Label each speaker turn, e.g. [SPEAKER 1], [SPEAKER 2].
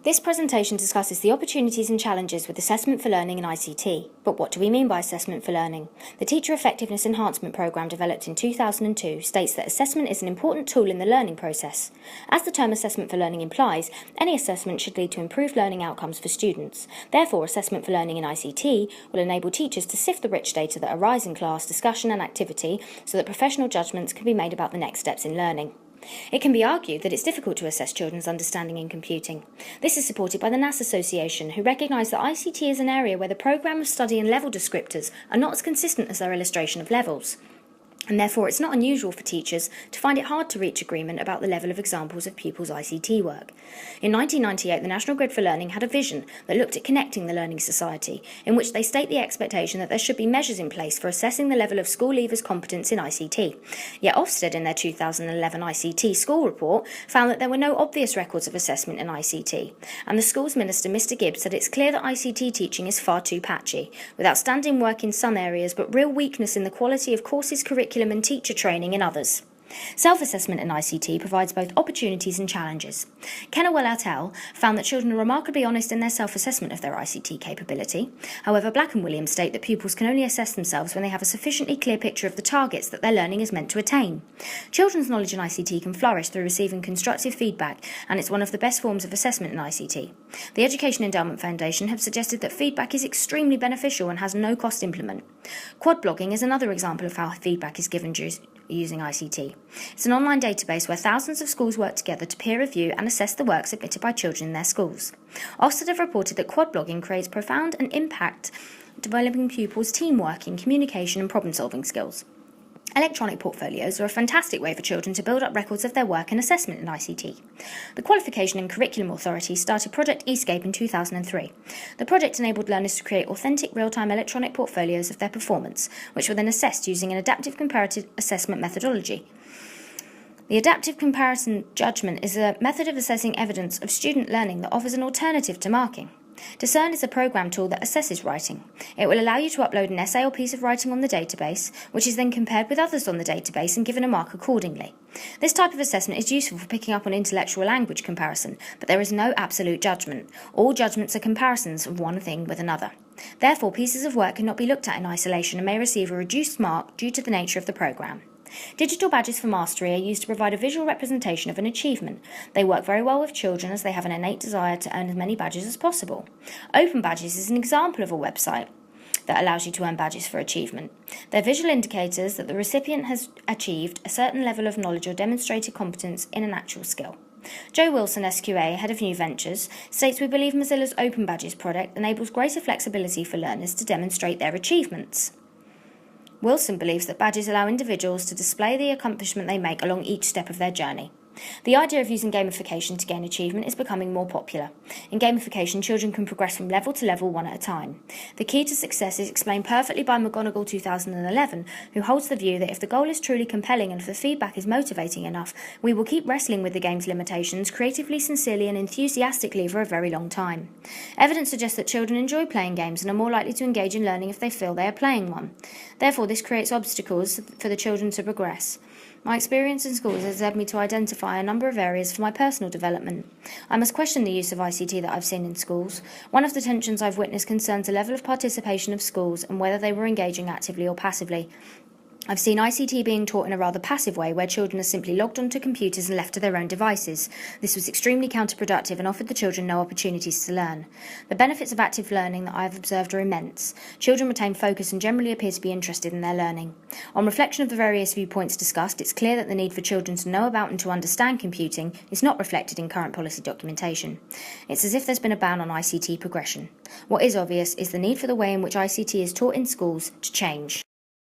[SPEAKER 1] This presentation discusses the opportunities and challenges with Assessment for Learning in ICT. But what do we mean by Assessment for Learning? The Teacher Effectiveness Enhancement Programme developed in 2002 states that assessment is an important tool in the learning process. As the term Assessment for Learning implies, any assessment should lead to improved learning outcomes for students. Therefore, Assessment for Learning in ICT will enable teachers to sift the rich data that arise in class, discussion and activity so that professional judgments can be made about the next steps in learning. It can be argued that it's difficult to assess children's understanding in computing. This is supported by the NAS Association, who recognise that ICT is an area where the programme of study and level descriptors are not as consistent as their illustration of levels. And therefore it's not unusual for teachers to find it hard to reach agreement about the level of examples of pupils' ICT work. In 1998, the National Grid for Learning had a vision that looked at connecting the learning society, in which they state the expectation that there should be measures in place for assessing the level of school leavers' competence in ICT. Yet Ofsted, in their 2011 ICT school report, found that there were no obvious records of assessment in ICT, and the school's minister, Mr Gibbs, said it's clear that ICT teaching is far too patchy, with outstanding work in some areas but real weakness in the quality of courses, curriculum and teacher training in others. Self-assessment in ICT provides both opportunities and challenges. Kennewell et al. Found that children are remarkably honest in their self-assessment of their ICT capability. However, Black and Williams state that pupils can only assess themselves when they have a sufficiently clear picture of the targets that their learning is meant to attain. Children's knowledge in ICT can flourish through receiving constructive feedback, and it's one of the best forms of assessment in ICT. The Education Endowment Foundation have suggested that feedback is extremely beneficial and has no cost to implement. Quad blogging is another example of how feedback is given using ICT. It's an online database where thousands of schools work together to peer review and assess the work submitted by children in their schools. Ofsted have reported that quad blogging creates profound and impact developing pupils' teamwork, communication and problem-solving skills. Electronic portfolios are a fantastic way for children to build up records of their work and assessment in ICT. The Qualification and Curriculum Authority started Project eScape in 2003. The project enabled learners to create authentic real-time electronic portfolios of their performance, which were then assessed using an adaptive comparative assessment methodology. The adaptive comparison judgment is a method of assessing evidence of student learning that offers an alternative to marking. Discern is a program tool that assesses writing. It will allow you to upload an essay or piece of writing on the database, which is then compared with others on the database and given a mark accordingly. This type of assessment is useful for picking up on intellectual language comparison, but there is no absolute judgment. All judgments are comparisons of one thing with another. Therefore, pieces of work cannot be looked at in isolation and may receive a reduced mark due to the nature of the program. Digital badges for mastery are used to provide a visual representation of an achievement. They work very well with children as they have an innate desire to earn as many badges as possible. Open Badges is an example of a website that allows you to earn badges for achievement. They're visual indicators that the recipient has achieved a certain level of knowledge or demonstrated competence in an actual skill. Joe Wilson, SQA, head of New Ventures, states we believe Mozilla's Open Badges product enables greater flexibility for learners to demonstrate their achievements. Wilson believes that badges allow individuals to display the accomplishment they make along each step of their journey. The idea of using gamification to gain achievement is becoming more popular. In gamification, children can progress from level to level one at a time. The key to success is explained perfectly by McGonigal 2011, who holds the view that if the goal is truly compelling and if the feedback is motivating enough, we will keep wrestling with the game's limitations creatively, sincerely and enthusiastically for a very long time. Evidence suggests that children enjoy playing games and are more likely to engage in learning if they feel they are playing one. Therefore, this creates obstacles for the children to progress. My experience in schools has led me to identify a number of areas for my personal development. I must question the use of ICT that I've seen in schools. One of the tensions I've witnessed concerns the level of participation of schools and whether they were engaging actively or passively. I've seen ICT being taught in a rather passive way where children are simply logged onto computers and left to their own devices. This was extremely counterproductive and offered the children no opportunities to learn. The benefits of active learning that I have observed are immense. Children retain focus and generally appear to be interested in their learning. On reflection of the various viewpoints discussed, it's clear that the need for children to know about and to understand computing is not reflected in current policy documentation. It's as if there's been a ban on ICT progression. What is obvious is the need for the way in which ICT is taught in schools to change.